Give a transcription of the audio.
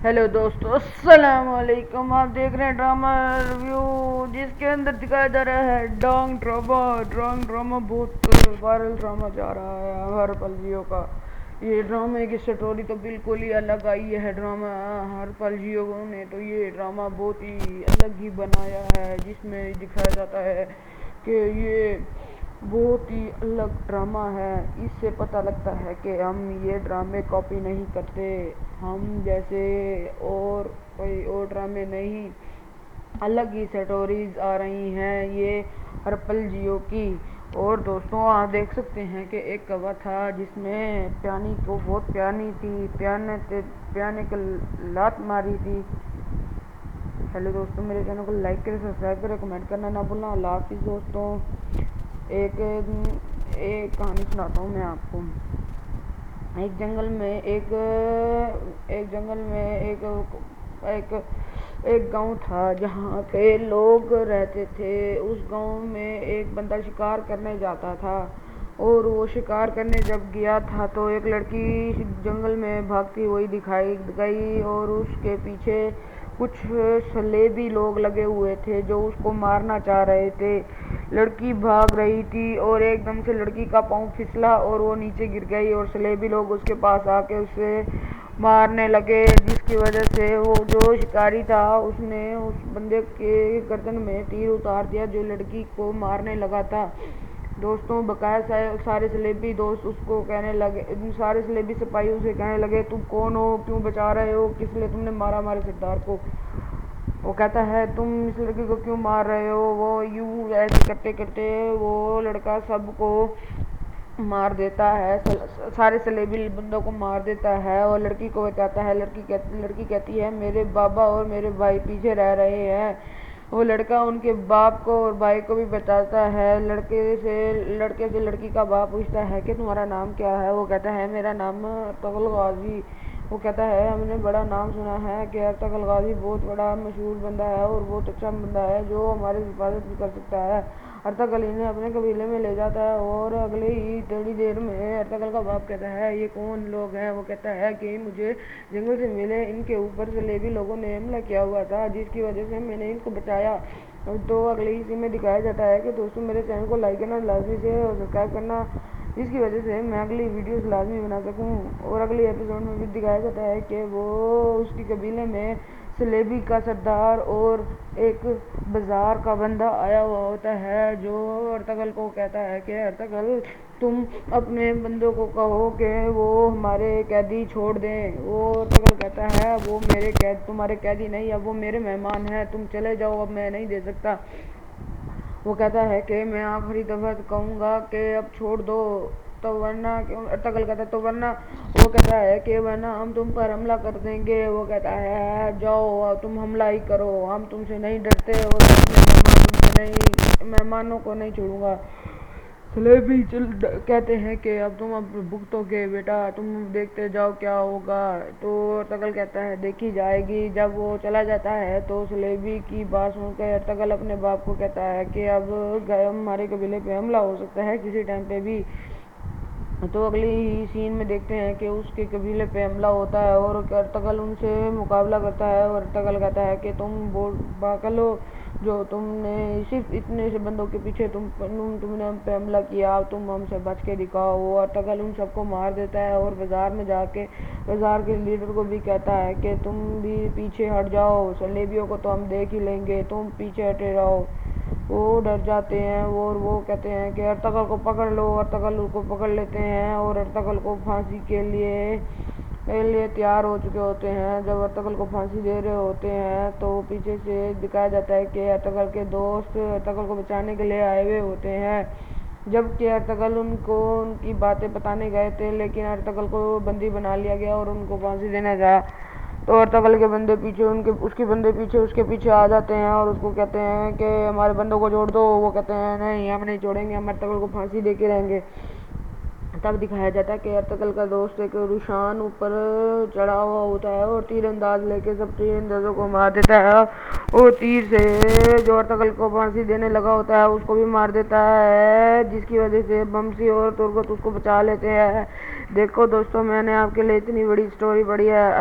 Hello दोस्तों, अस्सलाम वालेकुम। आप देख रहे हैं ड्रामा रिव्यू, जिसके अंदर दिखाया जा रहा है डोंग ड्रामा। डोंग ड्रामा बहुत वायरल ड्रामा जा रहा है हर पल जियो का। ये ड्रामे की स्टोरी तो बिल्कुल ही अलग आई है। ड्रामा हर पल जियो ने तो ये ड्रामा बहुत ही अलग ही बनाया है, जिसमें दिखाया जाता है कि ये बहुत ही अलग ड्रामा है। इससे पता लगता है कि हम ये ड्रामे कॉपी नहीं करते, हम जैसे और कोई और ड्रामे नहीं, अलग ही स्टोरीज आ रही हैं ये हर पल जियो की। और दोस्तों, आप देख सकते हैं कि एक कौवा था जिसमें प्यानी को बहुत प्यानी थी, प्याने को लात मारी थी। हेलो दोस्तों, मेरे चैनल को लाइक करें, सब्सक्राइब करें, कमेंट करना ना भूलना। अल्लाह हाफिज़ दोस्तों। एक एक कहानी सुनाता हूँ मैं आपको। एक जंगल में एक एक गांव था जहाँ पे लोग रहते थे। उस गांव में एक बंदा शिकार करने जाता था, और वो शिकार करने जब गया था तो एक लड़की जंगल में भागती हुई दिखाई गई, और उसके पीछे कुछ सलेबी लोग लगे हुए थे जो उसको मारना चाह रहे थे। लड़की भाग रही थी और एकदम से लड़की का पाँव फिसला और वो नीचे गिर गई, और सलेबी लोग उसके पास आके उसे मारने लगे, जिसकी वजह से वो जो शिकारी था उसने उस बंदे के गर्दन में तीर उतार दिया जो लड़की को मारने लगा था। दोस्तों, बकाया सारे सलेबी दोस्त उसको कहने लगे, सारे सलेबी सिपाही उसे कहने लगे, तुम कौन हो, क्यों बचा रहे हो, किस लिए तुमने मारा हमारे सरदार को। वो कहता है, तुम इस लड़की को क्यों मार रहे हो। वो यूं ऐसे करते करते वो लड़का सबको मार देता है, सारे सलेबी बंदों को मार देता है और लड़की को बचाता है। लड़की कहती है, मेरे बाबा और मेरे भाई पीछे रह रहे हैं। वो लड़का उनके बाप को और भाई को भी बचाता है। लड़के से लड़की का बाप पूछता है कि तुम्हारा नाम क्या है। वो कहता है, मेरा नाम तगल गाजी। वो कहता है, हमने बड़ा नाम सुना है कि अर्तगल गाजी बहुत बड़ा मशहूर बंदा है और बहुत अच्छा बंदा है जो हमारी हिफाजत भी कर सकता है। अर्तगल इन्हें अपने कबीले में ले जाता है, और अगले ही थोड़ी देर में अर्तगल का बाप कहता है, ये कौन लोग हैं। वो कहता है कि मुझे जंगल से मिले, इनके ऊपर सलेबी लोगों ने हमला किया हुआ था, जिसकी वजह से मैंने इनको बचाया। तो अगले ही में दिखाया जाता है कि दोस्तों, मेरे चैनल को लाइक करना लाजमी से और सब्सक्राइब करना, जिसकी वजह से मैं अगली वीडियोस लाजमी बना सकूं। और अगले एपिसोड में भी दिखाया जाता है कि वो उसकी कबीले में सलेबी का सरदार और एक बाजार का बंदा आया हुआ होता है, जो अर्तगल को कहता है कि अर्तगल, तुम अपने बंदों को कहो कि वो हमारे कैदी छोड़ दें। वो अर्तगल कहता है, वो तुम्हारे कैदी नहीं, अब वो मेरे मेहमान हैं, तुम चले जाओ, अब मैं नहीं दे सकता। वो कहता है कि मैं आखिरी दफा कहूँगा कि अब छोड़ दो, तो वरना अर्तगल कहता है, तो वरना। वो कहता है कि वरना हम तुम पर हमला कर देंगे। वो कहता है, जाओ तुम हमला ही करो, हम तुमसे नहीं डरते और मेहमानों को नहीं छोड़ूंगा। सलेबी कहते हैं कि अब तुम अब भुगतोगे बेटा, तुम देखते जाओ क्या होगा। तो अर्तगल कहता है, देखी जाएगी। जब वो चला जाता है तो सलेबी की बात सुनकर अर्तगल अपने बाप को कहता है कि अब हमारे कबीले पे हमला हो सकता है किसी टाइम पे भी। तो अगली ही सीन में देखते हैं कि उसके कबीले पे हमला होता है और अर्तगल उनसे मुकाबला करता है। और अर्तगल कहता है कि तुम पागल हो, जो तुमने सिर्फ इतने से बंदों के पीछे तुमने हम पे हमला किया, तुम हमसे बच के दिखाओ। वो अर्तगल उन सबको मार देता है और बाजार में जाके बाजार के लीडर को भी कहता है कि तुम भी पीछे हट जाओ, सलेबियों को तो हम देख ही लेंगे, तुम पीछे हटे रहो। वो डर जाते हैं और वो कहते हैं कि अर्तगल को पकड़ लो। अर्तगल को पकड़ लेते हैं और अर्तगल को फांसी के लिए तैयार हो चुके होते हैं। जब अर्तगल को फांसी दे रहे होते हैं तो पीछे से दिखाया जाता है कि अर्तगल के दोस्त अर्तगल को बचाने के लिए आए हुए होते हैं, जबकि अर्तगल उनको उनकी बातें बताने गए थे, लेकिन अर्तगल को बंदी बना लिया गया और उनको फांसी देने गया। तो अर्तगल के बंदे पीछे उसके पीछे आ जाते हैं और उसको कहते हैं कि हमारे बंदों को छोड़ दो। वो कहते हैं, नहीं, हम नहीं छोड़ेंगे, हम अर्तगल को फांसी दे के रहेंगे। तब दिखाया जाता है कि अर्तगल का दोस्त एक रुशान ऊपर चढ़ा हुआ होता है और तीर अंदाज लेके सब तीर अंदाजों को मार देता है। वो तीर से जो अर्तगल को फांसी देने लगा होता है उसको भी मार देता है, जिसकी वजह से बमसी और तुर्गत उसको बचा लेते हैं। देखो दोस्तों, मैंने आपके लिए इतनी बड़ी स्टोरी पढ़ी है।